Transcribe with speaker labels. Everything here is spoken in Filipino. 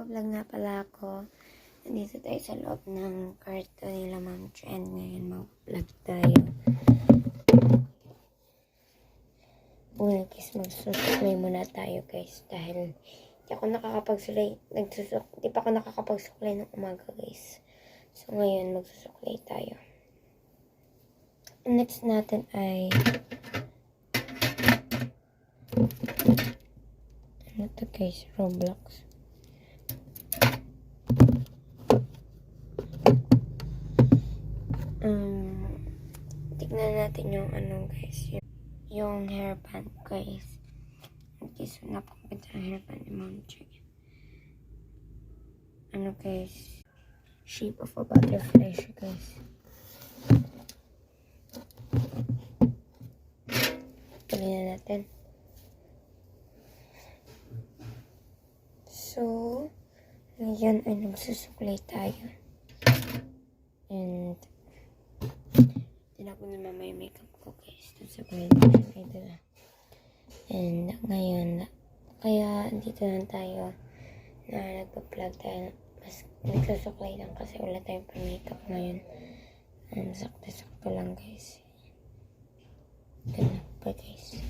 Speaker 1: nagpa-vlog nga pala ako. Nandito tayo sa loob ng kwarto nila Ma'am Chen. Ngayon mag-vlog tayo. Una guys, magsusuklay muna tayo guys. Dahil di ako nakakapagsuklay. Di pa ako nakakapagsuklay ng umaga guys. So ngayon magsusuklay tayo. Next natin ay ano to guys, Roblox. Tignan natin yung ano guys, yung hairband guys. Okay, so napakaganda ang hairband ni Ma'am Chen. Ano guys, shape of a butterfly siya guys. Tuloy na natin. So, ngayon ay nagsusuklay tayo. And tinapon na mama yung makeup ko guys. Doon sa bahay na. And ngayon, kaya dito lang tayo na nagpa-vlog tayo. Mas nagsusuklay lang kasi wala tayong pa-makeup ngayon. Sakto-sakto lang guys. Ganun pa guys.